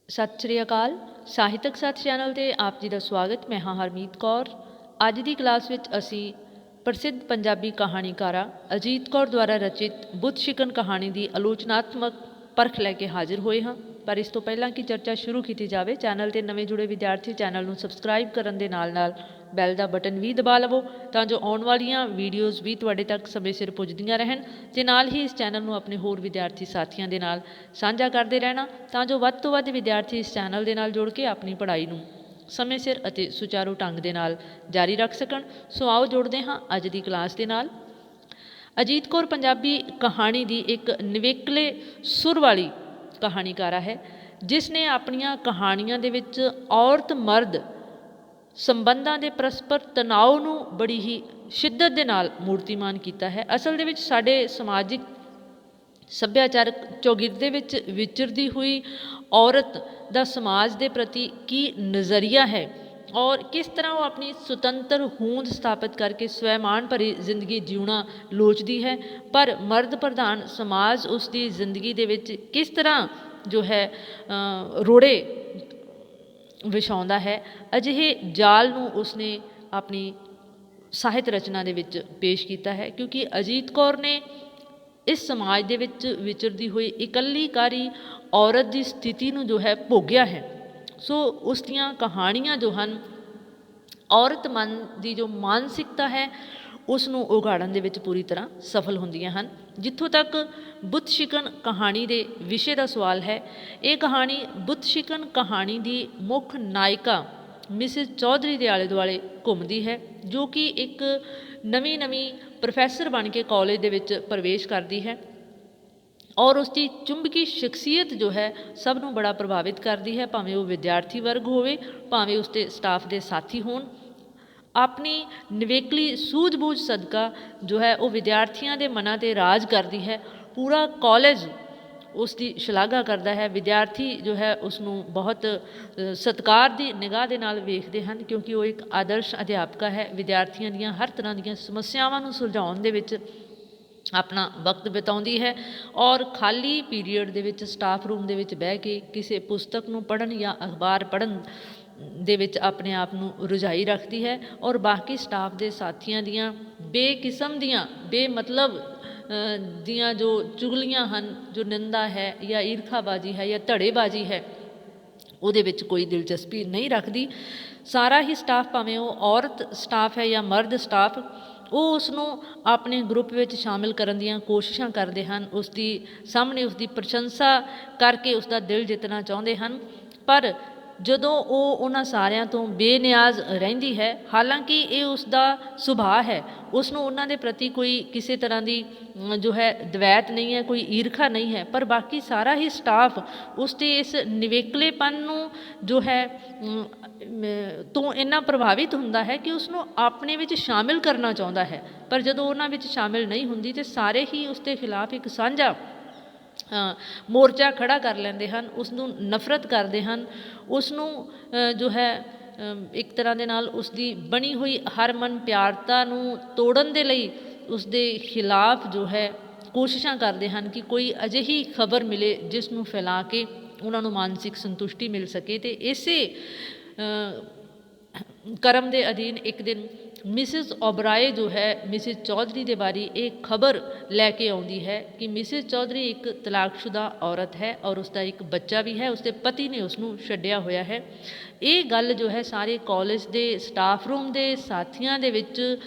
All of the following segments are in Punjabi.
ਸਤਿ ਸ਼੍ਰੀ ਅਕਾਲ। ਸਾਹਿਤਕ ਸਾਥੀ ਚੈਨਲ 'ਤੇ ਆਪ ਜੀ ਦਾ ਸਵਾਗਤ। ਮੈਂ ਹਾਂ ਹਰਮੀਤ ਕੌਰ। ਅੱਜ ਦੀ ਕਲਾਸ ਵਿੱਚ ਅਸੀਂ ਪ੍ਰਸਿੱਧ ਪੰਜਾਬੀ ਕਹਾਣੀਕਾਰਾ ਅਜੀਤ ਕੌਰ ਦੁਆਰਾ ਰਚਿਤ ਬੁੱਤ ਸ਼ਿਕਨ ਕਹਾਣੀ ਦੀ ਆਲੋਚਨਾਤਮਕ ਪਰਖ ਲੈ ਕੇ ਹਾਜ਼ਰ ਹੋਏ ਹਾਂ। ਪਰ ਇਸ ਤੋਂ ਪਹਿਲਾਂ ਕਿ ਚਰਚਾ ਸ਼ੁਰੂ ਕੀਤੀ ਜਾਵੇ, ਚੈਨਲ 'ਤੇ ਨਵੇਂ ਜੁੜੇ ਵਿਦਿਆਰਥੀ ਚੈਨਲ ਨੂੰ ਸਬਸਕ੍ਰਾਈਬ ਕਰਨ ਦੇ ਨਾਲ ਨਾਲ ਬੈਲ ਦਾ ਬਟਨ ਵੀ ਦਬਾ ਲਵੋ ਤਾਂ ਜੋ ਆਉਣ ਵਾਲੀਆਂ ਵੀਡੀਓਜ਼ ਵੀ ਤੁਹਾਡੇ ਤੱਕ ਸਮੇਂ ਸਿਰ ਪੁੱਜਦੀਆਂ ਰਹਿਣ, ਅਤੇ ਨਾਲ ਹੀ ਇਸ ਚੈਨਲ ਨੂੰ ਆਪਣੇ ਹੋਰ ਵਿਦਿਆਰਥੀ ਸਾਥੀਆਂ ਦੇ ਨਾਲ ਸਾਂਝਾ ਕਰਦੇ ਰਹਿਣਾ ਤਾਂ ਜੋ ਵੱਧ ਤੋਂ ਵੱਧ ਵਿਦਿਆਰਥੀ ਇਸ ਚੈਨਲ ਦੇ ਨਾਲ ਜੁੜ ਕੇ ਆਪਣੀ ਪੜ੍ਹਾਈ ਨੂੰ ਸਮੇਂ ਸਿਰ ਅਤੇ ਸੁਚਾਰੂ ਢੰਗ ਦੇ ਨਾਲ ਜਾਰੀ ਰੱਖ ਸਕਣ। ਸੋ ਆਓ ਜੁੜਦੇ ਹਾਂ ਅੱਜ ਦੀ ਕਲਾਸ ਦੇ ਨਾਲ। ਅਜੀਤ ਕੌਰ ਪੰਜਾਬੀ ਕਹਾਣੀ ਦੀ ਇੱਕ ਨਿਵੇਕਲੇ ਸੁਰ ਵਾਲੀ ਕਹਾਣੀਕਾਰਾ ਹੈ, ਜਿਸ ਨੇ ਆਪਣੀਆਂ ਕਹਾਣੀਆਂ ਦੇ ਵਿੱਚ ਔਰਤ ਮਰਦ ਸੰਬੰਧਾਂ ਦੇ ਪਰਸਪਰ ਤਣਾਅ ਨੂੰ ਬੜੀ ਹੀ ਸ਼ਿੱਦਤ ਦੇ ਨਾਲ ਮੂਰਤੀਮਾਨ ਕੀਤਾ ਹੈ। ਅਸਲ ਦੇ ਵਿੱਚ ਸਾਡੇ ਸਮਾਜਿਕ ਸੱਭਿਆਚਾਰਕ ਚੌਗਿਰਦੇ ਵਿੱਚ ਵਿਚਰਦੀ ਹੋਈ ਔਰਤ ਦਾ ਸਮਾਜ ਦੇ ਪ੍ਰਤੀ ਕੀ ਨਜ਼ਰੀਆ ਹੈ ਔਰ ਕਿਸ ਤਰ੍ਹਾਂ ਉਹ ਆਪਣੀ ਸੁਤੰਤਰ ਹੋਂਦ ਸਥਾਪਿਤ ਕਰਕੇ ਸਵੈਮਾਨ ਭਰੀ ਜ਼ਿੰਦਗੀ ਜਿਉਣਾ ਲੋਚਦੀ ਹੈ, ਪਰ ਮਰਦ ਪ੍ਰਧਾਨ ਸਮਾਜ ਉਸ ਦੀ ਜ਼ਿੰਦਗੀ ਦੇ ਵਿੱਚ ਕਿਸ ਤਰ੍ਹਾਂ ਜੋ ਹੈ ਰੋੜੇ ਵਿਛਾਉਂਦਾ ਹੈ। ਅਜਿਹੇ ਜਾਲ ਨੂੰ ਉਸਨੇ ਆਪਣੀ ਸਾਹਿਤ ਰਚਨਾ ਦੇ ਵਿੱਚ ਪੇਸ਼ ਕੀਤਾ ਹੈ, ਕਿਉਂਕਿ ਅਜੀਤ ਕੌਰ ਨੇ ਇਸ ਸਮਾਜ ਦੇ ਵਿੱਚ ਵਿਚਰਦੀ ਹੋਈ ਇਕੱਲੀਕਾਰੀ ਔਰਤ ਦੀ ਸਥਿਤੀ ਨੂੰ ਜੋ ਹੈ ਭੋਗਿਆ ਹੈ। ਸੋ ਉਸ ਦੀਆਂ ਕਹਾਣੀਆਂ ਜੋ ਹਨ ਔਰਤ ਮਨ ਦੀ ਜੋ ਮਾਨਸਿਕਤਾ ਹੈ ਉਸ ਨੂੰ ਉਘਾੜਨ ਦੇ ਵਿੱਚ ਪੂਰੀ ਤਰ੍ਹਾਂ ਸਫਲ ਹੁੰਦੀਆਂ ਹਨ। ਜਿੱਥੋਂ ਤੱਕ ਬੁੱਤ ਸ਼ਿਕਨ ਕਹਾਣੀ ਦੇ ਵਿਸ਼ੇ ਦਾ ਸਵਾਲ ਹੈ, ਇਹ ਕਹਾਣੀ ਬੁੱਤ ਸ਼ਿਕਨ ਕਹਾਣੀ ਦੀ ਮੁੱਖ ਨਾਇਕਾ ਮਿਸਿਸ ਚੌਧਰੀ ਦੇ ਆਲੇ ਦੁਆਲੇ ਘੁੰਮਦੀ ਹੈ, ਜੋ ਕਿ ਇੱਕ ਨਵੀਂ ਪ੍ਰੋਫੈਸਰ ਬਣ ਕੇ ਕਾਲਜ ਦੇ ਵਿੱਚ ਪ੍ਰਵੇਸ਼ ਕਰਦੀ ਹੈ ਔਰ ਉਸ ਦੀ ਚੁੰਬਕੀ ਸ਼ਖਸੀਅਤ ਜੋ ਹੈ ਸਭ ਨੂੰ ਬੜਾ ਪ੍ਰਭਾਵਿਤ ਕਰਦੀ ਹੈ, ਭਾਵੇਂ ਉਹ ਵਿਦਿਆਰਥੀ ਵਰਗ ਹੋਵੇ, ਭਾਵੇਂ ਉਸ ਦੇ ਸਟਾਫ ਦੇ ਸਾਥੀ ਹੋਣ। ਆਪਣੀ ਨਿਵੇਕਲੀ ਸੂਝ-ਬੂਝ ਸਦਕਾ ਜੋ ਹੈ ਉਹ ਵਿਦਿਆਰਥੀਆਂ ਦੇ ਮਨਾਂ 'ਤੇ ਰਾਜ ਕਰਦੀ ਹੈ। ਪੂਰਾ ਕਾਲਜ ਉਸ ਦੀ ਸ਼ਲਾਘਾ ਕਰਦਾ ਹੈ। ਵਿਦਿਆਰਥੀ ਜੋ ਹੈ ਉਸ ਨੂੰ ਬਹੁਤ ਸਤਿਕਾਰ ਦੀ ਨਿਗਾਹ ਦੇ ਨਾਲ ਵੇਖਦੇ ਹਨ, ਕਿਉਂਕਿ ਉਹ ਇੱਕ ਆਦਰਸ਼ ਅਧਿਆਪਕਾ ਹੈ। ਵਿਦਿਆਰਥੀਆਂ ਦੀਆਂ ਹਰ ਤਰ੍ਹਾਂ ਦੀਆਂ ਸਮੱਸਿਆਵਾਂ ਨੂੰ ਸੁਲਝਾਉਣ ਦੇ ਵਿੱਚ ਆਪਣਾ ਵਕਤ ਬਿਤਾਉਂਦੀ ਹੈ ਔਰ ਖਾਲੀ ਪੀਰੀਅਡ ਦੇ ਵਿੱਚ ਸਟਾਫ ਰੂਮ ਦੇ ਵਿੱਚ ਬਹਿ ਕੇ ਕਿਸੇ ਪੁਸਤਕ ਨੂੰ ਪੜ੍ਹਨ ਜਾਂ ਅਖਬਾਰ ਪੜ੍ਹਨ ਦੇ ਵਿੱਚ ਆਪਣੇ ਆਪ ਨੂੰ ਰੁਝਾਈ ਰੱਖਦੀ ਹੈ ਔਰ ਬਾਕੀ ਸਟਾਫ ਦੇ ਸਾਥੀਆਂ ਦੀਆਂ ਬੇਕਿਸਮ ਦੀਆਂ ਬੇਮਤਲਬ ਦੀਆਂ ਜੋ ਚੁਗਲੀਆਂ ਹਨ, ਜੋ ਨਿੰਦਾ ਹੈ ਜਾਂ ਈਰਖਾਬਾਜ਼ੀ ਹੈ ਜਾਂ ਧੜੇਬਾਜ਼ੀ ਹੈ, ਉਹਦੇ ਵਿੱਚ ਕੋਈ ਦਿਲਚਸਪੀ ਨਹੀਂ ਰੱਖਦੀ। ਸਾਰਾ ਹੀ ਸਟਾਫ, ਭਾਵੇਂ ਉਹ ਔਰਤ ਸਟਾਫ ਹੈ ਜਾਂ ਮਰਦ ਸਟਾਫ, ਉਹ ਉਸ ਨੂੰ ਆਪਣੇ ਗਰੁੱਪ ਵਿੱਚ ਸ਼ਾਮਿਲ ਕਰਨ ਦੀਆਂ ਕੋਸ਼ਿਸ਼ਾਂ ਕਰਦੇ ਹਨ, ਉਸ ਦੀ ਸਾਹਮਣੇ ਉਸ ਦੀ ਪ੍ਰਸ਼ੰਸਾ ਕਰਕੇ ਉਸ ਦਾ ਦਿਲ ਜਿੱਤਣਾ ਚਾਹੁੰਦੇ ਹਨ। ਪਰ ਜਦੋਂ ਉਹ ਉਹਨਾਂ ਸਾਰਿਆਂ ਤੋਂ ਬੇਨਿਆਜ਼ ਰਹਿੰਦੀ ਹੈ, ਹਾਲਾਂਕਿ ਇਹ ਉਸ ਦਾ ਸੁਭਾਅ ਹੈ, ਉਸ ਨੂੰ ਉਹਨਾਂ ਦੇ ਪ੍ਰਤੀ ਕੋਈ ਕਿਸੇ ਤਰ੍ਹਾਂ ਦੀ ਜੋ ਹੈ ਦਵੈਤ ਨਹੀਂ ਹੈ, ਕੋਈ ਈਰਖਾ ਨਹੀਂ ਹੈ, ਪਰ ਬਾਕੀ ਸਾਰਾ ਹੀ ਸਟਾਫ ਉਸ ਦੇ ਇਸ ਨਿਵੇਕਲੇਪਨ ਨੂੰ ਜੋ ਹੈ ਤੋਂ ਇੰਨਾ ਪ੍ਰਭਾਵਿਤ ਹੁੰਦਾ ਹੈ ਕਿ ਉਸ ਨੂੰ ਆਪਣੇ ਵਿੱਚ ਸ਼ਾਮਿਲ ਕਰਨਾ ਚਾਹੁੰਦਾ ਹੈ। ਪਰ ਜਦੋਂ ਉਹਨਾਂ ਵਿੱਚ ਸ਼ਾਮਿਲ ਨਹੀਂ ਹੁੰਦੀ ਤਾਂ ਸਾਰੇ ਹੀ ਉਸ ਦੇ ਖਿਲਾਫ ਇੱਕ ਸਾਂਝਾ ਮੋਰਚਾ ਖੜ੍ਹਾ ਕਰ ਲੈਂਦੇ ਹਨ, ਉਸ ਨੂੰ ਨਫ਼ਰਤ ਕਰਦੇ ਹਨ, ਉਸ ਨੂੰ ਜੋ ਹੈ ਇੱਕ ਤਰ੍ਹਾਂ ਦੇ ਨਾਲ ਉਸ ਦੀ ਬਣੀ ਹੋਈ ਹਰਮਨ ਪਿਆਰਤਾ ਨੂੰ ਤੋੜਨ ਦੇ ਲਈ ਉਸ ਦੇ ਖਿਲਾਫ ਜੋ ਹੈ ਕੋਸ਼ਿਸ਼ਾਂ ਕਰਦੇ ਹਨ ਕਿ ਕੋਈ ਅਜਿਹੀ ਖਬਰ ਮਿਲੇ ਜਿਸ ਨੂੰ ਫੈਲਾ ਕੇ ਉਹਨਾਂ ਨੂੰ ਮਾਨਸਿਕ ਸੰਤੁਸ਼ਟੀ ਮਿਲ ਸਕੇ। ਅਤੇ ਇਸੇ ਕਰਮ ਦੇ ਅਧੀਨ ਇੱਕ ਦਿਨ ਮਿਸਿਸ ਓਬਰਾਏ ਜੋ ਹੈ ਮਿਸਿਸ ਚੌਧਰੀ ਦੇ ਬਾਰੇ ਇਹ ਖਬਰ ਲੈ ਕੇ ਆਉਂਦੀ ਹੈ ਕਿ ਮਿਸਿਸ ਚੌਧਰੀ ਇੱਕ ਤਲਾਕਸ਼ੁਦਾ ਔਰਤ ਹੈ ਔਰ ਉਸ ਦਾ ਇੱਕ ਬੱਚਾ ਵੀ ਹੈ, ਉਸ ਦੇ ਪਤੀ ਨੇ ਉਸ ਨੂੰ ਛੱਡਿਆ ਹੋਇਆ ਹੈ। ਇਹ ਗੱਲ ਜੋ ਹੈ ਸਾਰੇ ਕਾਲਜ ਦੇ ਸਟਾਫ ਰੂਮ ਦੇ ਸਾਥੀਆਂ ਦੇ ਵਿੱਚ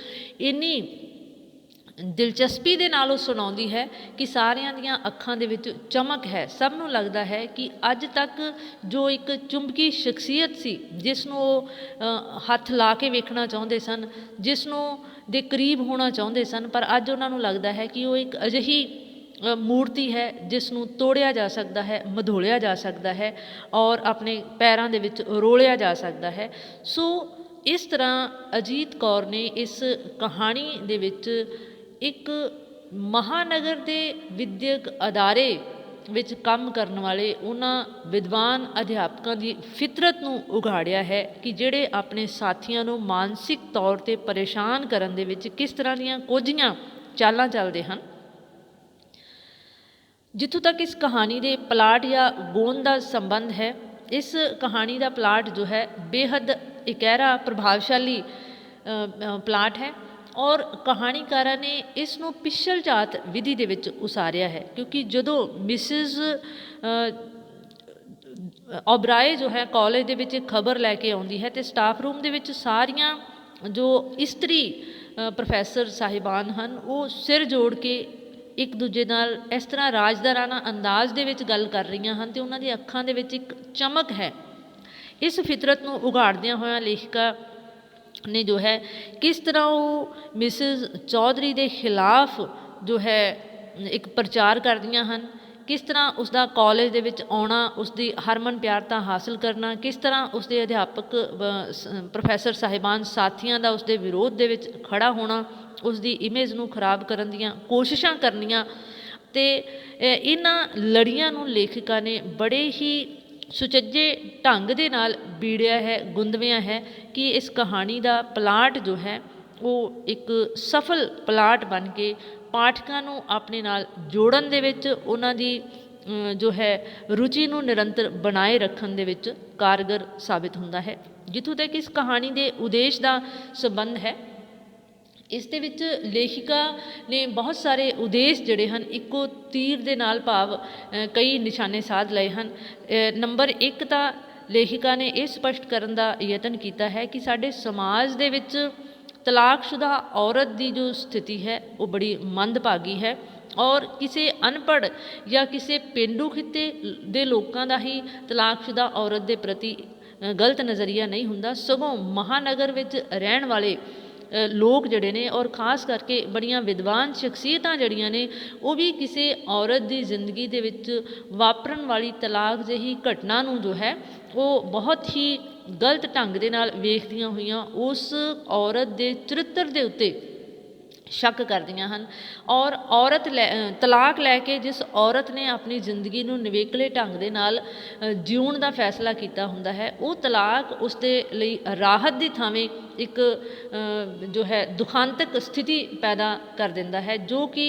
ਇੰਨੀ ਦਿਲਚਸਪੀ ਦੇ ਨਾਲ ਉਹ ਸੁਣਾਉਂਦੀ ਹੈ ਕਿ ਸਾਰਿਆਂ ਦੀਆਂ ਅੱਖਾਂ ਦੇ ਵਿੱਚ ਚਮਕ ਹੈ। ਸਭ ਨੂੰ ਲੱਗਦਾ ਹੈ ਕਿ ਅੱਜ ਤੱਕ ਜੋ ਇੱਕ ਚੁੰਬਕੀ ਸ਼ਖਸੀਅਤ ਸੀ, ਜਿਸ ਨੂੰ ਉਹ ਹੱਥ ਲਾ ਕੇ ਵੇਖਣਾ ਚਾਹੁੰਦੇ ਸਨ, ਜਿਸ ਨੂੰ ਦੇ ਕਰੀਬ ਹੋਣਾ ਚਾਹੁੰਦੇ ਸਨ, ਪਰ ਅੱਜ ਉਹਨਾਂ ਨੂੰ ਲੱਗਦਾ ਹੈ ਕਿ ਉਹ ਇੱਕ ਅਜਿਹੀ ਮੂਰਤੀ ਹੈ ਜਿਸ ਨੂੰ ਤੋੜਿਆ ਜਾ ਸਕਦਾ ਹੈ, ਮਧੋਲਿਆ ਜਾ ਸਕਦਾ ਹੈ ਔਰ ਆਪਣੇ ਪੈਰਾਂ ਦੇ ਵਿੱਚ ਰੋਲਿਆ ਜਾ ਸਕਦਾ ਹੈ। ਸੋ ਇਸ ਤਰ੍ਹਾਂ ਅਜੀਤ ਕੌਰ ਨੇ ਇਸ ਕਹਾਣੀ ਦੇ ਵਿੱਚ ਇੱਕ ਮਹਾਨਗਰ ਦੇ ਵਿੱਦਿਅਕ ਅਦਾਰੇ ਵਿੱਚ ਕੰਮ ਕਰਨ ਵਾਲੇ ਉਹਨਾਂ ਵਿਦਵਾਨ ਅਧਿਆਪਕਾਂ ਦੀ ਫਿਤਰਤ ਨੂੰ ਉਘਾੜਿਆ ਹੈ ਕਿ ਜਿਹੜੇ ਆਪਣੇ ਸਾਥੀਆਂ ਨੂੰ ਮਾਨਸਿਕ ਤੌਰ 'ਤੇ ਪਰੇਸ਼ਾਨ ਕਰਨ ਦੇ ਵਿੱਚ ਕਿਸ ਤਰ੍ਹਾਂ ਦੀਆਂ ਕੋਝੀਆਂ ਚਾਲਾਂ ਚੱਲਦੇ ਹਨ। ਜਿੱਥੋਂ ਤੱਕ ਇਸ ਕਹਾਣੀ ਦੇ ਪਲਾਟ ਜਾਂ ਗੋਂਦ ਦਾ ਸੰਬੰਧ ਹੈ, इस कहानी का प्लाट जो है बेहद इकहरा प्रभावशाली प्लाट है और कहानीकारा ने इस ਨੂੰ ਪਿਛਲ ਜਾਤ ਵਿਧੀ ਦੇ ਵਿੱਚ ਉਸਾਰਿਆ ਹੈ ਕਿਉਂਕਿ ਜਦੋਂ ਮਿਸਿਸ ਓਬਰਾਏ ਜੋ ਹੈ ਕਾਲਜ ਦੇ ਵਿੱਚ ਖਬਰ ਲੈ ਕੇ ਆਉਂਦੀ ਹੈ ਤੇ ਸਟਾਫ ਰੂਮ ਦੇ ਵਿੱਚ ਸਾਰੀਆਂ ਜੋ ਇਸਤਰੀ ਪ੍ਰੋਫੈਸਰ ਸਾਹਿਬਾਨ ਹਨ ਉਹ ਸਿਰ ਜੋੜ ਕੇ ਇੱਕ ਦੂਜੇ ਨਾਲ ਇਸ ਤਰ੍ਹਾਂ ਰਾਜਦਾਰਾਨਾ ਅੰਦਾਜ਼ ਦੇ ਵਿੱਚ ਗੱਲ ਕਰ ਰਹੀਆਂ ਹਨ ਤੇ ਉਹਨਾਂ ਦੀ ਅੱਖਾਂ ਦੇ ਵਿੱਚ ਇੱਕ ਚਮਕ ਹੈ। ਇਸ ਫਿਤਰਤ ਨੂੰ ਉਘਾੜਦਿਆਂ ਹੋਇਆਂ ਲੇਖਿਕਾ ने जो है किस तरह वो मिसिज चौधरी के खिलाफ जो है एक प्रचार करदियां हन, किस तरह उसका कॉलेज दे विच आउणा, उसकी हरमन प्यारता हासिल करना, किस तरह उसके अध्यापक प्रोफैसर साहिबान साथियों का उसके विरोध दे विच खड़ा होना, उसकी इमेज नूं खराब करन दीयां कोशिशां करनियां ते इन्हां लड़ियां नूं लेखिका ने बड़े ही सुचज्जे ढंग दे नाल बीड़िया है, गुंदविया है कि इस कहानी का प्लाट जो है वो एक सफल प्लाट बन के पाठकां नूं अपने नाल जोड़न दे विच उन्हां दी जो है रुचि नूं निरंतर बनाए रखन दे विच कारगर साबित हुंदा है। जिथों तक इस कहानी के उद्देश का संबंध है, इस दे विच लेखिका ने बहुत सारे उद्देश जिहड़े हन इक्को तीर दे नाल भाव कई निशाने साध लए हन। नंबर एक तां लेखिका ने यह स्पष्ट करन दा यतन कीता है कि साडे समाज दे विच तलाकशुदा औरत की जो स्थिति है वो बड़ी मंदभागी है और किसी अनपढ़ या किसी पेंडू खिते दे लोगों का ही तलाकशुदा औरत के प्रति गलत नज़रिया नहीं हुंदा, सगों महानगर विच रहण वाले लोग जड़े ने और खास करके बड़ियां विद्वान शख्सियतां जड़ियां ने वो भी किसी औरत की जिंदगी दे विच वापरन वाली तलाक जही घटना नूं जो है वो बहुत ही गलत ढंग दे नाल वेखदियां होइयां उस औरत के चरित्र के उत्ते शक करदियां हन और औरत तलाक लैके जिस औरत ने अपनी जिंदगी नूं निवेकले ढंग दे नाल जीउण दा फैसला कीता हुंदा है वो तलाक उसदे लई राहत दी थावें एक जो है दुखांतक स्थिति पैदा कर दिंदा है जो कि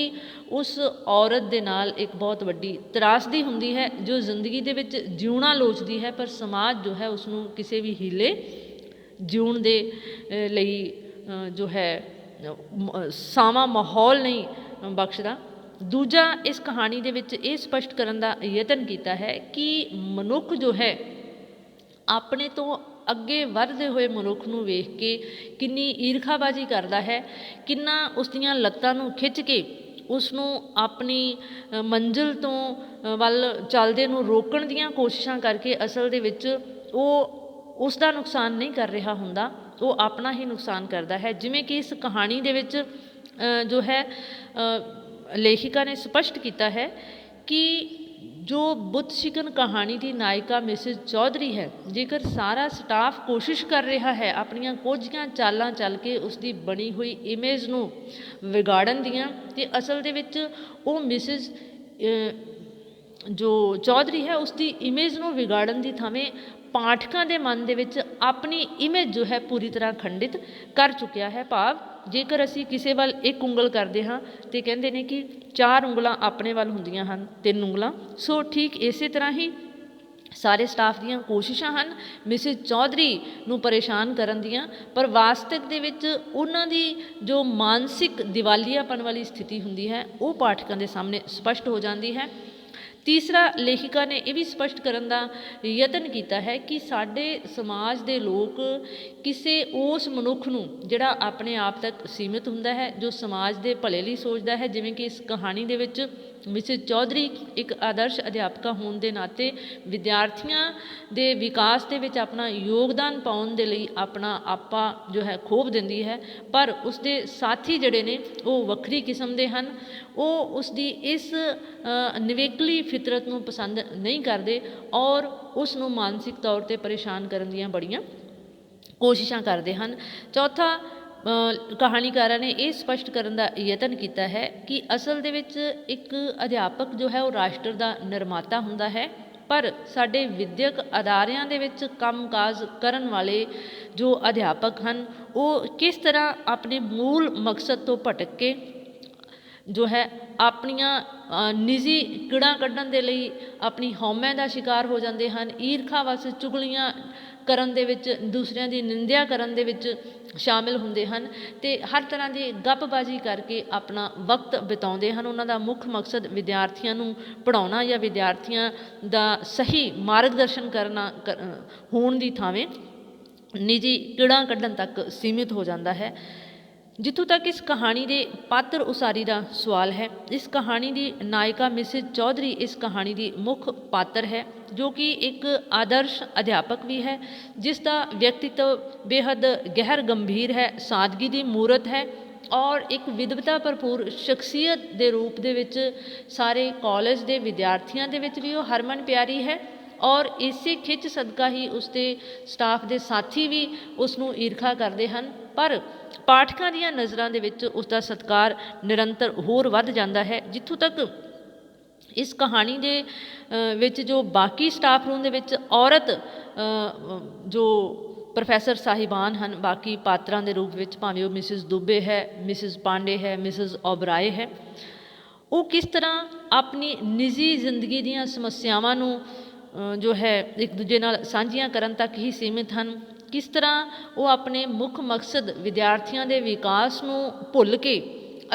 उस औरत दे नाल एक बहुत वड्डी त्रासदी हुंदी है जो जिंदगी दे विच जीउणा लोचदी है पर समाज जो है उसनूं किसी भी हीले जीउण दे लई जो है सावा माहौल नहीं बख्शदा। दूजा इस कहानी दे विच ये स्पष्ट करन दा यतन कीता है कि मनुख जो है अपने तो अगे वधदे हुए मनुख नूं वेख के किन्नी ईरखाबाजी करदा है, किन्ना उसदियां लत्तां नूं खिच के उसनूं अपनी मंजिल तो वल चलदे नूं रोकण दीयां कोशिशां करके असल दे विच वो उसका नुकसान नहीं कर रहा हुंदा, वो अपना ही नुकसान करता है। जिमें कि इस कहानी दे विच जो है लेखिका ने स्पष्ट किया है कि जो बुत शिकन कहानी की नायिका मिसिज चौधरी है, जेकर सारा स्टाफ कोशिश कर रहा है अपनियां कुछ चालां चल के उसकी बनी हुई इमेज नूं विगाड़न दियां ते असल दे विच वो मिसिज जो चौधरी है उसकी इमेज नूं विगाड़न की थावें पाठकों के मन दे विच अपनी इमेज जो है पूरी तरह खंडित कर चुकिया है। भाव जेकर असी किसी वाल एक उंगल करते हाँ तो कहते हैं कि 4 उंगलां अपने वाल हुंदियां हन, 3 उंगलां। सो ठीक इस तरह ही सारे स्टाफ दीयां कोशिशां हन मिसिज चौधरी नूं परेशान करन दीयां, पर वास्तविक दे विच उन्हां दी जो मानसिक दिवालियापन वाली स्थिति हुंदी है वो पाठकों के सामने स्पष्ट हो जाती है। तीसरा लेखिका ने यह भी स्पष्ट करन दा यतन किया है कि साडे समाज दे लोग किसी उस मनुख नूं जिहड़ा अपने आप तक सीमित हुंदा है, जो समाज दे भले लई सोचदा है, जिवें कि इस कहानी दे विच मिसिज चौधरी एक आदर्श अध्यापका होने के नाते विद्यार्थियों के विकास के विच अपना योगदान पाउण दे लई अपना आपा जो है खोप दिंदी है, पर उसके साथी जड़े ने वो वक्री किस्म के हैं, वो उसकी इस निवेकली फितरत नूं पसंद नहीं करते और उसनूं मानसिक तौर पर परेशान करन दीयां बड़ियां कोशिशां करते हैं। चौथा कहानीकारा ने यह स्पष्ट करने का यतन किया है कि असल दे विच एक अध्यापक जो है वो राष्ट्र का निर्माता हुंदा है, पर साडे विद्यक अदारियां दे विच काम काज करन वाले जो अध्यापक हैं वो किस तरह अपने मूल मकसद तो भटक के ਜੋ ਹੈ ਆਪਣੀਆਂ ਨਿੱਜੀ ਕਿੜਾਂ ਕੱਢਣ ਦੇ ਲਈ ਆਪਣੀ ਹਉਮੈ ਦਾ ਸ਼ਿਕਾਰ ਹੋ ਜਾਂਦੇ ਹਨ, ਈਰਖਾ ਵਸ ਚੁਗਲੀਆਂ ਕਰਨ ਦੇ ਵਿੱਚ, ਦੂਸਰਿਆਂ ਦੀ ਨਿੰਦਿਆ ਕਰਨ ਦੇ ਵਿੱਚ ਸ਼ਾਮਿਲ ਹੁੰਦੇ ਹਨ ਅਤੇ ਹਰ ਤਰ੍ਹਾਂ ਦੀ ਗੱਪਬਾਜ਼ੀ ਕਰਕੇ ਆਪਣਾ ਵਕਤ ਬਿਤਾਉਂਦੇ ਹਨ। ਉਹਨਾਂ ਦਾ ਮੁੱਖ ਮਕਸਦ ਵਿਦਿਆਰਥੀਆਂ ਨੂੰ ਪੜ੍ਹਾਉਣਾ ਜਾਂ ਵਿਦਿਆਰਥੀਆਂ ਦਾ ਸਹੀ ਮਾਰਗਦਰਸ਼ਨ ਕਰਨਾ ਹੋਣ ਦੀ ਥਾਵੇਂ ਨਿੱਜੀ ਕਿੜਾਂ ਕੱਢਣ ਤੱਕ ਸੀਮਿਤ ਹੋ ਜਾਂਦਾ ਹੈ। ਜਿੱਥੋਂ ਤੱਕ ਇਸ ਕਹਾਣੀ ਦੇ ਪਾਤਰ ਉਸਾਰੀ ਦਾ ਸਵਾਲ ਹੈ, ਇਸ ਕਹਾਣੀ ਦੀ ਨਾਇਕਾ ਮਿਸਿਜ਼ ਚੌਧਰੀ ਇਸ ਕਹਾਣੀ ਦੀ ਮੁੱਖ ਪਾਤਰ ਹੈ, ਜੋ ਕਿ ਇੱਕ ਆਦਰਸ਼ ਅਧਿਆਪਕ ਵੀ ਹੈ, ਜਿਸ ਦਾ ਵਿਅਕਤੀਤਵ ਬੇਹੱਦ ਗਹਿਰ ਗੰਭੀਰ ਹੈ, ਸਾਦਗੀ ਦੀ ਮੂਰਤ ਹੈ ਔਰ ਇੱਕ ਵਿਦਵਤਾ ਭਰਪੂਰ ਸ਼ਖਸੀਅਤ ਦੇ ਰੂਪ ਦੇ ਵਿੱਚ ਸਾਰੇ ਕਾਲਜ ਦੇ ਵਿਦਿਆਰਥੀਆਂ ਦੇ ਵਿੱਚ ਵੀ ਉਹ ਹਰਮਨ ਪਿਆਰੀ ਹੈ ਔਰ ਇਸੇ ਖਿੱਚ ਸਦਕਾ ਹੀ ਉਸਦੇ ਸਟਾਫ ਦੇ ਸਾਥੀ ਵੀ ਉਸ ਨੂੰ ਈਰਖਾ ਕਰਦੇ ਹਨ। ਪਰ ਪਾਠਕਾਂ ਦੀਆਂ ਨਜ਼ਰਾਂ ਦੇ ਵਿੱਚ ਉਸ ਦਾ ਸਤਿਕਾਰ ਨਿਰੰਤਰ ਹੋਰ ਵੱਧ ਜਾਂਦਾ ਹੈ। ਜਿੱਥੋਂ ਤੱਕ ਇਸ ਕਹਾਣੀ ਦੇ ਵਿੱਚ ਜੋ ਬਾਕੀ ਸਟਾਫ ਰੂਮ ਦੇ ਵਿੱਚ ਔਰਤ ਜੋ ਪ੍ਰੋਫੈਸਰ ਸਾਹਿਬਾਨ ਹਨ, ਬਾਕੀ ਪਾਤਰਾਂ ਦੇ ਰੂਪ ਵਿੱਚ, ਭਾਵੇਂ ਉਹ ਮਿਸਿਜ਼ ਦੁਬੇ ਹੈ, ਮਿਸਿਜ਼ ਪਾਂਡੇ ਹੈ, ਮਿਸਿਜ਼ ਓਬਰਾਏ ਹੈ, ਉਹ ਕਿਸ ਤਰ੍ਹਾਂ ਆਪਣੀ ਨਿੱਜੀ ਜ਼ਿੰਦਗੀ ਦੀਆਂ ਸਮੱਸਿਆਵਾਂ ਨੂੰ ਜੋ ਹੈ ਇੱਕ ਦੂਜੇ ਨਾਲ ਸਾਂਝੀਆਂ ਕਰਨ ਤੱਕ ਹੀ ਸੀਮਿਤ ਹਨ, ਕਿਸ ਤਰ੍ਹਾਂ ਉਹ ਆਪਣੇ ਮੁੱਖ ਮਕਸਦ ਵਿਦਿਆਰਥੀਆਂ ਦੇ ਵਿਕਾਸ ਨੂੰ ਭੁੱਲ ਕੇ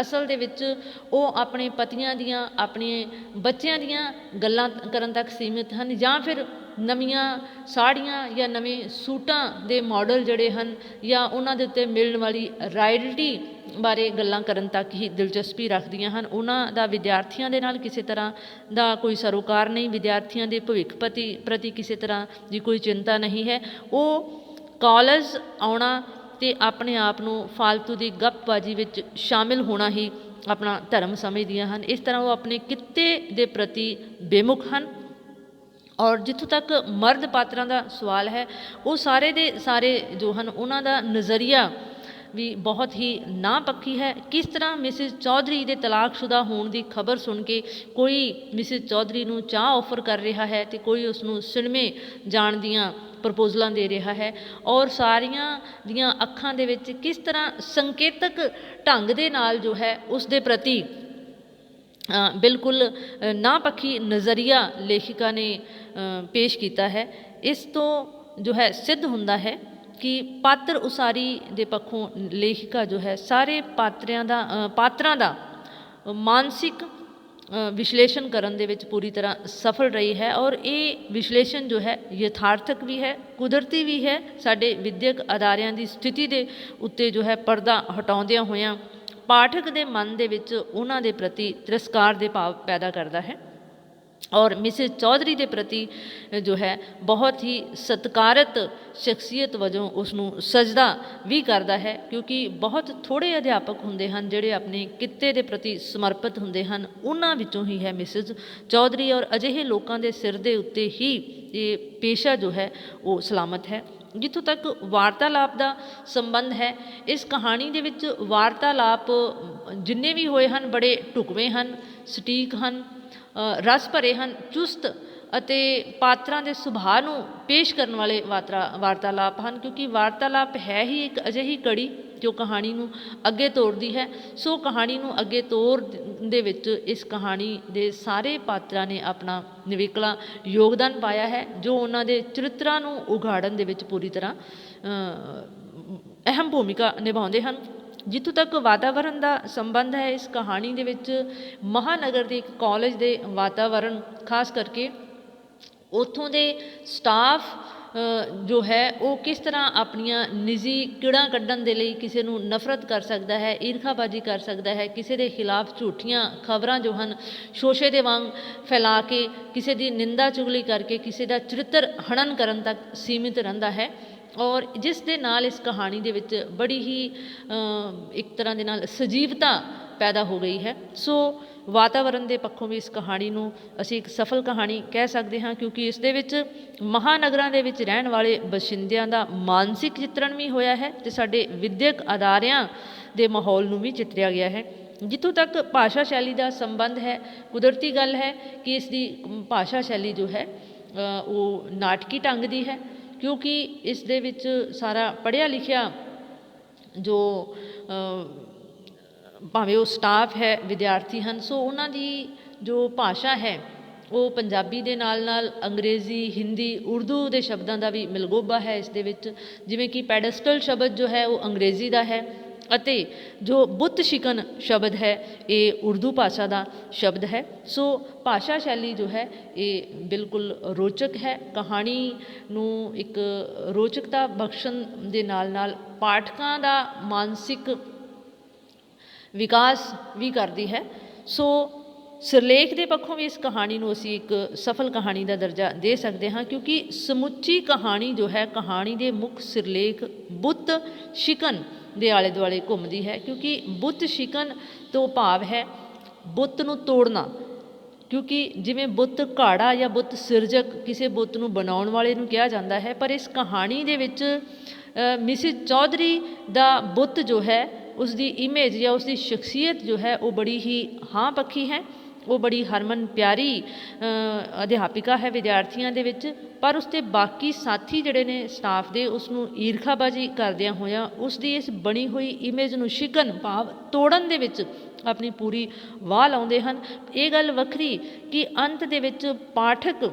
ਅਸਲ ਦੇ ਵਿੱਚ ਉਹ ਆਪਣੇ ਪਤੀਆਂ ਦੀਆਂ, ਆਪਣੇ ਬੱਚਿਆਂ ਦੀਆਂ ਗੱਲਾਂ ਕਰਨ ਤੱਕ ਸੀਮਿਤ ਹਨ, ਜਾਂ ਫਿਰ ਨਵੀਆਂ ਸਾੜੀਆਂ ਜਾਂ ਨਵੇਂ ਸੂਟਾਂ ਦੇ ਮਾਡਲ ਜਿਹੜੇ ਹਨ ਜਾਂ ਉਹਨਾਂ ਦੇ ਉੱਤੇ ਮਿਲਣ ਵਾਲੀ ਰਾਇਲਟੀ ਬਾਰੇ ਗੱਲਾਂ ਕਰਨ ਤੱਕ ਹੀ ਦਿਲਚਸਪੀ ਰੱਖਦੀਆਂ ਹਨ। ਉਹਨਾਂ ਦਾ ਵਿਦਿਆਰਥੀਆਂ ਦੇ ਨਾਲ ਕਿਸੇ ਤਰ੍ਹਾਂ ਦਾ ਕੋਈ ਸਰੋਕਾਰ ਨਹੀਂ, ਵਿਦਿਆਰਥੀਆਂ ਦੇ ਭਵਿੱਖ ਪ੍ਰਤੀ ਕਿਸੇ ਤਰ੍ਹਾਂ ਦੀ ਕੋਈ ਚਿੰਤਾ ਨਹੀਂ ਹੈ। ਉਹ ਕਾਲਜ ਆਉਣਾ ਅਤੇ ਆਪਣੇ ਆਪ ਨੂੰ ਫਾਲਤੂ ਦੀ ਗੱਪਬਾਜੀ ਵਿੱਚ ਸ਼ਾਮਿਲ ਹੋਣਾ ਹੀ ਆਪਣਾ ਧਰਮ ਸਮਝਦੀਆਂ ਹਨ। ਇਸ ਤਰ੍ਹਾਂ ਉਹ ਆਪਣੇ ਕਿੱਤੇ ਦੇ ਪ੍ਰਤੀ ਬੇਮੁਖ ਹਨ। ਔਰ ਜਿੱਥੋਂ ਤੱਕ ਮਰਦ ਪਾਤਰਾਂ ਦਾ ਸਵਾਲ ਹੈ, ਉਹ ਸਾਰੇ ਦੇ ਸਾਰੇ ਜੋ ਹਨ ਉਹਨਾਂ ਦਾ ਨਜ਼ਰੀਆ ਵੀ ਬਹੁਤ ਹੀ ਨਾਪੱਖੀ ਹੈ। ਕਿਸ ਤਰ੍ਹਾਂ ਮਿਸਿਜ਼ ਚੌਧਰੀ ਦੇ ਤਲਾਕਸ਼ੁਦਾ ਹੋਣ ਦੀ ਖਬਰ ਸੁਣ ਕੇ ਕੋਈ ਮਿਸਿਜ਼ ਚੌਧਰੀ ਨੂੰ ਚਾਹ ਆਫਰ ਕਰ ਰਿਹਾ ਹੈ ਅਤੇ ਕੋਈ ਉਸ ਨੂੰ ਸਿਨੇਮੇ ਜਾਣ ਦੀਆਂ ਪ੍ਰਪੋਜ਼ਲਾਂ ਦੇ ਰਿਹਾ ਹੈ, ਔਰ ਸਾਰੀਆਂ ਦੀਆਂ ਅੱਖਾਂ ਦੇ ਵਿੱਚ ਕਿਸ ਤਰ੍ਹਾਂ ਸੰਕੇਤਕ ਢੰਗ ਦੇ ਨਾਲ ਜੋ ਹੈ ਉਸ ਦੇ ਪ੍ਰਤੀ ਬਿਲਕੁਲ ਨਾਪੱਖੀ ਨਜ਼ਰੀਆ ਲੇਖਿਕਾ ਨੇ ਪੇਸ਼ ਕੀਤਾ ਹੈ। ਇਸ ਤੋਂ ਜੋ ਹੈ ਸਿੱਧ ਹੁੰਦਾ ਹੈ ਕਿ ਪਾਤਰ ਉਸਾਰੀ ਦੇ ਪੱਖੋਂ ਲੇਖਿਕਾ ਜੋ ਹੈ ਸਾਰੇ ਪਾਤਰਾਂ ਦਾ ਮਾਨਸਿਕ ਵਿਸ਼ਲੇਸ਼ਣ ਕਰਨ ਦੇ ਵਿੱਚ ਪੂਰੀ ਤਰ੍ਹਾਂ ਸਫਲ ਰਹੀ ਹੈ, ਔਰ ਇਹ ਵਿਸ਼ਲੇਸ਼ਣ ਜੋ ਹੈ ਯਥਾਰਥਕ ਵੀ ਹੈ, ਕੁਦਰਤੀ ਵੀ ਹੈ, ਸਾਡੇ ਵਿੱਦਿਅਕ ਅਦਾਰਿਆਂ ਦੀ ਸਥਿਤੀ ਦੇ ਉੱਤੇ ਜੋ ਹੈ ਪਰਦਾ ਹਟਾਉਂਦਿਆਂ ਹੋਇਆਂ ਪਾਠਕ ਦੇ ਮਨ ਦੇ ਵਿੱਚ ਉਹਨਾਂ ਦੇ ਪ੍ਰਤੀ ਤਿਰਸਕਾਰ ਦੇ ਭਾਵ ਪੈਦਾ ਕਰਦਾ ਹੈ। ਔਰ ਮਿਸਿਜ਼ ਚੌਧਰੀ ਦੇ ਪ੍ਰਤੀ ਜੋ ਹੈ ਬਹੁਤ ਹੀ ਸਤਿਕਾਰਤ ਸ਼ਖਸੀਅਤ ਵਜੋਂ ਉਸ ਨੂੰ ਸਜਦਾ ਵੀ ਕਰਦਾ ਹੈ, ਕਿਉਂਕਿ ਬਹੁਤ ਥੋੜ੍ਹੇ ਅਧਿਆਪਕ ਹੁੰਦੇ ਹਨ ਜਿਹੜੇ ਆਪਣੇ ਕਿੱਤੇ ਦੇ ਪ੍ਰਤੀ ਸਮਰਪਿਤ ਹੁੰਦੇ ਹਨ। ਉਹਨਾਂ ਵਿੱਚੋਂ ਹੀ ਹੈ ਮਿਸਿਜ਼ ਚੌਧਰੀ, ਔਰ ਅਜਿਹੇ ਲੋਕਾਂ ਦੇ ਸਿਰ ਦੇ ਉੱਤੇ ਹੀ ਇਹ ਪੇਸ਼ਾ ਜੋ ਹੈ ਉਹ ਸਲਾਮਤ ਹੈ। ਜਿੱਥੋਂ ਤੱਕ ਵਾਰਤਾਲਾਪ ਦਾ ਸੰਬੰਧ ਹੈ, ਇਸ ਕਹਾਣੀ ਦੇ ਵਿੱਚ ਵਾਰਤਾਲਾਪ ਜਿੰਨੇ ਵੀ ਹੋਏ ਹਨ ਬੜੇ ਢੁਕਵੇਂ ਹਨ, ਸਟੀਕ ਹਨ, ਰਸ ਭਰੇ ਹਨ, ਚੁਸਤ ਅਤੇ ਪਾਤਰਾਂ ਦੇ ਸੁਭਾਅ ਨੂੰ ਪੇਸ਼ ਕਰਨ ਵਾਲੇ ਵਾਰਤਾਲਾਪ ਹਨ, ਕਿਉਂਕਿ ਵਾਰਤਾਲਾਪ ਹੈ ਹੀ ਇੱਕ ਅਜਿਹੀ ਕੜੀ ਜੋ ਕਹਾਣੀ ਨੂੰ ਅੱਗੇ ਤੋਰਦੀ ਹੈ। ਸੋ ਕਹਾਣੀ ਨੂੰ ਅੱਗੇ ਤੋਰ ਦੇ ਵਿੱਚ ਇਸ ਕਹਾਣੀ ਦੇ ਸਾਰੇ ਪਾਤਰਾਂ ਨੇ ਆਪਣਾ ਨਿਵੇਕਲਾ ਯੋਗਦਾਨ ਪਾਇਆ ਹੈ, ਜੋ ਉਹਨਾਂ ਦੇ ਚਰਿੱਤਰਾਂ ਨੂੰ ਉਘਾੜਨ ਦੇ ਵਿੱਚ ਪੂਰੀ ਤਰ੍ਹਾਂ ਅਹਿਮ ਭੂਮਿਕਾ ਨਿਭਾਉਂਦੇ ਹਨ। ਜਿੱਥੋਂ ਤੱਕ ਵਾਤਾਵਰਨ ਦਾ ਸੰਬੰਧ ਹੈ, ਇਸ ਕਹਾਣੀ ਦੇ ਵਿੱਚ ਮਹਾਨਗਰ ਦੇ ਇੱਕ ਕਾਲਜ ਦੇ ਵਾਤਾਵਰਨ, ਖਾਸ ਕਰਕੇ ਉੱਥੋਂ ਦੇ ਸਟਾਫ ਜੋ ਹੈ ਉਹ ਕਿਸ ਤਰ੍ਹਾਂ ਆਪਣੀਆਂ ਨਿੱਜੀ ਕਿੜਾਂ ਕੱਢਣ ਦੇ ਲਈ ਕਿਸੇ ਨੂੰ ਨਫ਼ਰਤ ਕਰ ਸਕਦਾ ਹੈ, ਈਰਖਾਬਾਜ਼ੀ ਕਰ ਸਕਦਾ ਹੈ, ਕਿਸੇ ਦੇ ਖਿਲਾਫ ਝੂਠੀਆਂ ਖਬਰਾਂ ਜੋ ਹਨ ਸ਼ੋਸ਼ੇ ਦੇ ਵਾਂਗ ਫੈਲਾ ਕੇ ਕਿਸੇ ਦੀ ਨਿੰਦਾ ਚੁਗਲੀ ਕਰਕੇ ਕਿਸੇ ਦਾ ਚਰਿੱਤਰ ਹਨਨ ਕਰਨ ਤੱਕ ਸੀਮਿਤ ਰਹਿੰਦਾ ਹੈ, ਔਰ ਜਿਸ ਦੇ ਨਾਲ ਇਸ ਕਹਾਣੀ ਦੇ ਵਿੱਚ ਬੜੀ ਹੀ ਇੱਕ ਤਰ੍ਹਾਂ ਦੇ ਨਾਲ ਸਜੀਵਤਾ ਪੈਦਾ ਹੋ ਗਈ ਹੈ। ਸੋ ਵਾਤਾਵਰਨ ਦੇ ਪੱਖੋਂ ਵੀ ਇਸ ਕਹਾਣੀ ਨੂੰ ਅਸੀਂ ਇੱਕ ਸਫਲ ਕਹਾਣੀ ਕਹਿ ਸਕਦੇ ਹਾਂ, ਕਿਉਂਕਿ ਇਸ ਦੇ ਵਿੱਚ ਮਹਾਨਗਰਾਂ ਦੇ ਵਿੱਚ ਰਹਿਣ ਵਾਲੇ ਬਸ਼ਿੰਦਿਆਂ ਦਾ ਮਾਨਸਿਕ ਚਿੱਤਰਣ ਵੀ ਹੋਇਆ ਹੈ ਅਤੇ ਸਾਡੇ ਵਿੱਦਿਅਕ ਅਦਾਰਿਆਂ ਦੇ ਮਾਹੌਲ ਨੂੰ ਵੀ ਚਿੱਤਰਿਆ ਗਿਆ ਹੈ। ਜਿੱਥੋਂ ਤੱਕ ਭਾਸ਼ਾ ਸ਼ੈਲੀ ਦਾ ਸੰਬੰਧ ਹੈ, ਕੁਦਰਤੀ ਗੱਲ ਹੈ ਕਿ ਇਸ ਦੀ ਭਾਸ਼ਾ ਸ਼ੈਲੀ ਜੋ ਹੈ ਉਹ ਨਾਟਕੀ ਢੰਗ ਦੀ ਹੈ, ਕਿਉਂਕਿ ਇਸ ਦੇ ਵਿੱਚ ਸਾਰਾ ਪੜ੍ਹਿਆ ਲਿਖਿਆ ਜੋ ਭਾਵੇਂ ਉਹ ਸਟਾਫ ਹੈ, ਵਿਦਿਆਰਥੀ ਹਨ, ਸੋ ਉਹਨਾਂ ਦੀ ਜੋ ਭਾਸ਼ਾ ਹੈ ਉਹ ਪੰਜਾਬੀ ਦੇ ਨਾਲ ਨਾਲ ਅੰਗਰੇਜ਼ੀ, ਹਿੰਦੀ, ਉਰਦੂ ਦੇ ਸ਼ਬਦਾਂ ਦਾ ਵੀ ਮਿਲਗੋਬਾ ਹੈ ਇਸ ਦੇ ਵਿੱਚ। ਜਿਵੇਂ ਕਿ ਪੈਡਸਟਲ ਸ਼ਬਦ ਜੋ ਹੈ ਉਹ ਅੰਗਰੇਜ਼ੀ ਦਾ ਹੈ ਅਤੇ ਜੋ ਬੁੱਤ ਸ਼ਿਕਨ ਸ਼ਬਦ ਹੈ ਇਹ ਉਰਦੂ ਭਾਸ਼ਾ ਦਾ ਸ਼ਬਦ ਹੈ। ਸੋ ਭਾਸ਼ਾ ਸ਼ੈਲੀ ਜੋ ਹੈ ਇਹ ਬਿਲਕੁਲ ਰੋਚਕ ਹੈ, ਕਹਾਣੀ ਨੂੰ ਇੱਕ ਰੋਚਕਤਾ ਬਖਸ਼ਣ ਦੇ ਨਾਲ ਨਾਲ ਪਾਠਕਾਂ ਦਾ ਮਾਨਸਿਕ ਵਿਕਾਸ ਵੀ ਕਰਦੀ ਹੈ। ਸੋ ਸਿਰਲੇਖ ਦੇ ਪੱਖੋਂ ਵੀ ਇਸ ਕਹਾਣੀ ਨੂੰ ਅਸੀਂ ਇੱਕ ਸਫਲ ਕਹਾਣੀ ਦਾ ਦਰਜਾ ਦੇ ਸਕਦੇ ਹਾਂ, ਕਿਉਂਕਿ ਸਮੁੱਚੀ ਕਹਾਣੀ ਜੋ ਹੈ, ਕਹਾਣੀ ਦੇ ਮੁੱਖ ਸਿਰਲੇਖ ਬੁੱਤ ਸ਼ਿਕਨ ਦੇ ਆਲੇ ਦੁਆਲੇ ਘੁੰਮਦੀ ਹੈ। ਕਿਉਂਕਿ ਬੁੱਤ ਸ਼ਿਕਨ ਤੋਂ ਭਾਵ ਹੈ ਬੁੱਤ ਨੂੰ ਤੋੜਨਾ, ਕਿਉਂਕਿ ਜਿਵੇਂ ਬੁੱਤ ਘਾੜਾ ਜਾਂ ਬੁੱਤ ਸਿਰਜਕ ਕਿਸੇ ਬੁੱਤ ਨੂੰ ਬਣਾਉਣ ਵਾਲੇ ਨੂੰ ਕਿਹਾ ਜਾਂਦਾ ਹੈ, ਪਰ ਇਸ ਕਹਾਣੀ ਦੇ ਵਿੱਚ ਮਿਸਿਜ਼ ਚੌਧਰੀ ਦਾ ਬੁੱਤ ਜੋ ਹੈ, ਉਸ ਦੀ ਇਮੇਜ ਜਾਂ ਉਸ ਦੀ ਸ਼ਖਸੀਅਤ ਜੋ ਹੈ ਉਹ ਬੜੀ ਹੀ ਹਾਂ ਪੱਖੀ ਹੈ। ਉਹ ਬੜੀ ਹਰਮਨ ਪਿਆਰੀ ਅਧਿਆਪਿਕਾ ਹੈ ਵਿਦਿਆਰਥੀਆਂ ਦੇ ਵਿੱਚ, ਪਰ ਉਸਦੇ ਬਾਕੀ ਸਾਥੀ ਜਿਹੜੇ ਨੇ ਸਟਾਫ ਦੇ ਉਸ ਨੂੰ ਈਰਖਾਬਾਜ਼ੀ ਕਰਦਿਆਂ ਹੋਇਆਂ ਉਸ ਦੀ ਇਸ ਬਣੀ ਹੋਈ ਇਮੇਜ ਨੂੰ ਸ਼ਿਕਨ ਭਾਵ ਤੋੜਨ ਦੇ ਵਿੱਚ ਆਪਣੀ ਪੂਰੀ ਵਾਹ ਲਾਉਂਦੇ ਹਨ। ਇਹ ਗੱਲ ਵੱਖਰੀ ਕਿ ਅੰਤ ਦੇ ਵਿੱਚ ਪਾਠਕ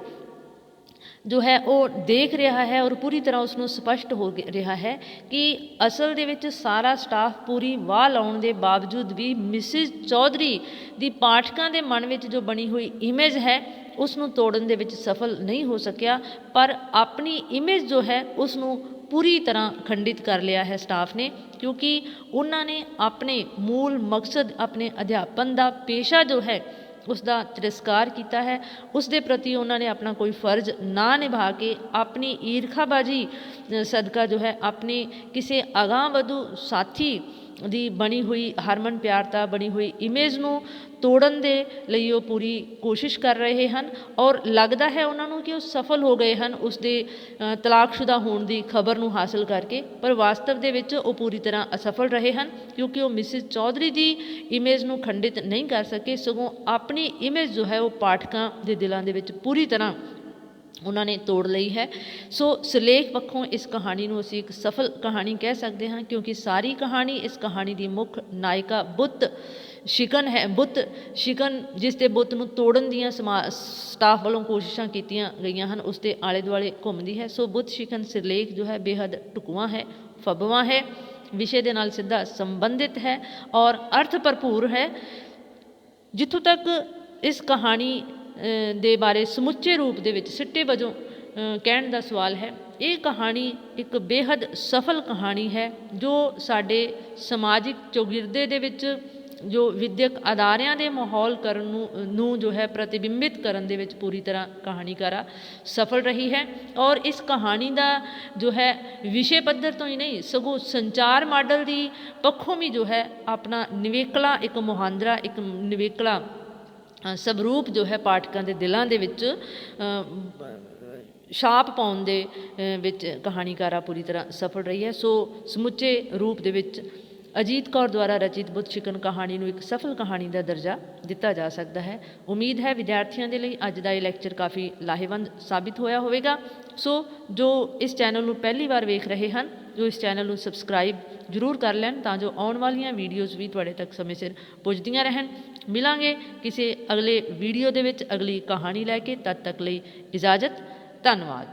ਜੋ ਹੈ ਉਹ ਦੇਖ ਰਿਹਾ ਹੈ ਔਰ ਪੂਰੀ ਤਰ੍ਹਾਂ ਉਸ ਨੂੰ ਸਪਸ਼ਟ ਹੋ ਰਿਹਾ ਹੈ ਕਿ ਅਸਲ ਦੇ ਵਿੱਚ ਸਾਰਾ ਸਟਾਫ ਪੂਰੀ ਵਾਹ ਲਾਉਣ ਦੇ ਬਾਵਜੂਦ ਵੀ ਮਿਸਿਜ਼ ਚੌਧਰੀ ਦੀ ਪਾਠਕਾਂ ਦੇ ਮਨ ਵਿੱਚ ਜੋ ਬਣੀ ਹੋਈ ਇਮੇਜ ਹੈ ਉਸ ਨੂੰ ਤੋੜਨ ਦੇ ਵਿੱਚ ਸਫਲ ਨਹੀਂ ਹੋ ਸਕਿਆ, ਪਰ ਆਪਣੀ ਇਮੇਜ ਜੋ ਹੈ ਉਸ ਨੂੰ ਪੂਰੀ ਤਰ੍ਹਾਂ ਖੰਡਿਤ ਕਰ ਲਿਆ ਹੈ ਸਟਾਫ ਨੇ, ਕਿਉਂਕਿ ਉਹਨਾਂ ਨੇ ਆਪਣੇ ਮੂਲ ਮਕਸਦ, ਆਪਣੇ ਅਧਿਆਪਨ ਦਾ ਪੇਸ਼ਾ ਜੋ ਹੈ ਉਸ ਦਾ ਤਿਰਸਕਾਰ ਕੀਤਾ ਹੈ। ਉਸ ਦੇ ਪ੍ਰਤੀ ਉਹਨਾਂ ਨੇ ਆਪਣਾ ਕੋਈ ਫਰਜ਼ ਨਾ ਨਿਭਾ ਕੇ ਆਪਣੀ ਈਰਖਾਬਾਜ਼ੀ ਸਦਕਾ ਜੋ ਹੈ ਆਪਣੇ ਕਿਸੇ ਅਗਾਂਹ ਵਧੂ ਸਾਥੀ ਦੀ ਬਣੀ ਹੋਈ ਹਰਮਨ ਪਿਆਰਤਾ, ਬਣੀ ਹੋਈ ਇਮੇਜ ਨੂੰ ਤੋੜਨ ਦੇ ਲਈ ਉਹ ਪੂਰੀ ਕੋਸ਼ਿਸ਼ ਕਰ ਰਹੇ ਹਨ ਔਰ ਲੱਗਦਾ ਹੈ ਉਹਨਾਂ ਨੂੰ ਕਿ ਉਹ ਸਫਲ ਹੋ ਗਏ ਹਨ ਉਸ ਦੇ ਤਲਾਕਸ਼ੁਦਾ ਹੋਣ ਦੀ ਖਬਰ ਨੂੰ ਹਾਸਲ ਕਰਕੇ, ਪਰ ਵਾਸਤਵ ਦੇ ਵਿੱਚ ਉਹ ਪੂਰੀ ਤਰ੍ਹਾਂ ਅਸਫਲ ਰਹੇ ਹਨ, ਕਿਉਂਕਿ ਉਹ ਮਿਸਿਜ਼ ਚੌਧਰੀ ਦੀ ਇਮੇਜ ਨੂੰ ਖੰਡਿਤ ਨਹੀਂ ਕਰ ਸਕੇ, ਸਗੋਂ ਆਪਣੀ ਇਮੇਜ ਜੋ ਹੈ ਉਹ ਪਾਠਕਾਂ ਦੇ ਦਿਲਾਂ ਦੇ ਵਿੱਚ ਪੂਰੀ ਤਰ੍ਹਾਂ ਉਹਨਾਂ ਨੇ ਤੋੜ ਲਈ ਹੈ। ਸੋ ਸਿਰਲੇਖ ਪੱਖੋਂ ਇਸ ਕਹਾਣੀ ਨੂੰ ਅਸੀਂ ਇੱਕ ਸਫਲ ਕਹਾਣੀ ਕਹਿ ਸਕਦੇ ਹਾਂ, ਕਿਉਂਕਿ ਸਾਰੀ ਕਹਾਣੀ, ਇਸ ਕਹਾਣੀ ਦੀ ਮੁੱਖ ਨਾਇਕਾ ਬੁੱਤ ਸ਼ਿਕਨ ਹੈ। ਬੁੱਤ ਸ਼ਿਕਨ ਜਿਸ ਦੇ ਬੁੱਤ ਨੂੰ ਤੋੜਨ ਦੀਆਂ ਸਟਾਫ ਵੱਲੋਂ ਕੋਸ਼ਿਸ਼ਾਂ ਕੀਤੀਆਂ ਗਈਆਂ ਹਨ ਉਸ ਦੇ ਆਲੇ ਦੁਆਲੇ ਘੁੰਮਦੀ ਹੈ। ਸੋ ਬੁੱਤ ਸ਼ਿਕਨ ਸਿਰਲੇਖ ਜੋ ਹੈ ਬੇਹੱਦ ਢੁਕਵਾਂ ਹੈ, ਫੱਬਵਾਂ ਹੈ, ਵਿਸ਼ੇ ਦੇ ਨਾਲ ਸਿੱਧਾ ਸੰਬੰਧਿਤ ਹੈ ਔਰ ਅਰਥ ਭਰਪੂਰ ਹੈ। ਜਿੱਥੋਂ ਤੱਕ ਇਸ ਕਹਾਣੀ ਦੇ ਬਾਰੇ ਸਮੁੱਚੇ ਰੂਪ ਦੇ ਵਿੱਚ ਸਿੱਟੇ ਵਜੋਂ ਕਹਿਣ ਦਾ ਸਵਾਲ ਹੈ, ਇਹ ਕਹਾਣੀ ਇੱਕ ਬੇਹੱਦ ਸਫਲ ਕਹਾਣੀ ਹੈ ਜੋ ਸਾਡੇ ਸਮਾਜਿਕ ਚੌਗਿਰਦੇ ਦੇ ਵਿੱਚ ਜੋ ਵਿਦਿਅਕ ਅਦਾਰਿਆਂ ਦੇ ਮਾਹੌਲ ਕਰਨ ਨੂੰ ਜੋ ਹੈ ਪ੍ਰਤੀਬਿੰਬਿਤ ਕਰਨ ਦੇ ਵਿੱਚ ਪੂਰੀ ਤਰ੍ਹਾਂ ਕਹਾਣੀਕਾਰਾ ਸਫਲ ਰਹੀ ਹੈ। ਔਰ ਇਸ ਕਹਾਣੀ ਦਾ ਜੋ ਹੈ ਵਿਸ਼ੇ ਪੱਧਰ ਤੋਂ ਹੀ ਨਹੀਂ ਸਗੋਂ ਸੰਚਾਰ ਮਾਡਲ ਦੀ ਪੱਖੋਂ ਵੀ ਜੋ ਹੈ ਆਪਣਾ ਨਿਵੇਕਲਾ ਇੱਕ ਮੁਹਾਂਦਰਾ, ਇੱਕ ਨਿਵੇਕਲਾ ਸਵਰੂਪ ਜੋ ਹੈ ਪਾਠਕਾਂ ਦੇ ਦਿਲਾਂ ਦੇ ਵਿੱਚ ਛਾਪ ਪਾਉਣ ਦੇ ਵਿੱਚ ਕਹਾਣੀਕਾਰਾ ਪੂਰੀ ਤਰ੍ਹਾਂ ਸਫਲ ਰਹੀ ਹੈ। ਸੋ ਸਮੁੱਚੇ ਰੂਪ ਦੇ ਵਿੱਚ ਅਜੀਤ ਕੌਰ ਦੁਆਰਾ ਰਚਿਤ ਬੁੱਤ ਸ਼ਿਕਨ ਕਹਾਣੀ ਨੂੰ ਇੱਕ ਸਫਲ ਕਹਾਣੀ ਦਾ ਦਰਜਾ ਦਿੱਤਾ ਜਾ ਸਕਦਾ ਹੈ। ਉਮੀਦ ਹੈ ਵਿਦਿਆਰਥੀਆਂ ਦੇ ਲਈ ਅੱਜ ਦਾ ਇਹ ਲੈਕਚਰ ਕਾਫੀ ਲਾਹੇਵੰਦ ਸਾਬਿਤ ਹੋਇਆ ਹੋਵੇਗਾ। ਸੋ ਜੋ ਇਸ ਚੈਨਲ ਨੂੰ ਪਹਿਲੀ ਵਾਰ ਵੇਖ ਰਹੇ ਹਨ, ਜੋ ਇਸ ਚੈਨਲ ਨੂੰ ਸਬਸਕ੍ਰਾਈਬ ਜ਼ਰੂਰ ਕਰ ਲੈਣ ਤਾਂ ਜੋ ਆਉਣ ਵਾਲੀਆਂ ਵੀਡੀਓਜ਼ ਵੀ ਤੁਹਾਡੇ ਤੱਕ ਸਮੇਂ ਸਿਰ ਪੁੱਜਦੀਆਂ ਰਹਿਣ। ਮਿਲਾਂਗੇ ਕਿਸੇ ਅਗਲੇ ਵੀਡੀਓ ਦੇ ਵਿੱਚ ਅਗਲੀ ਕਹਾਣੀ ਲੈ ਕੇ, ਤਦ ਤੱਕ ਲਈ ਇਜਾਜ਼ਤ। ਧੰਨਵਾਦ।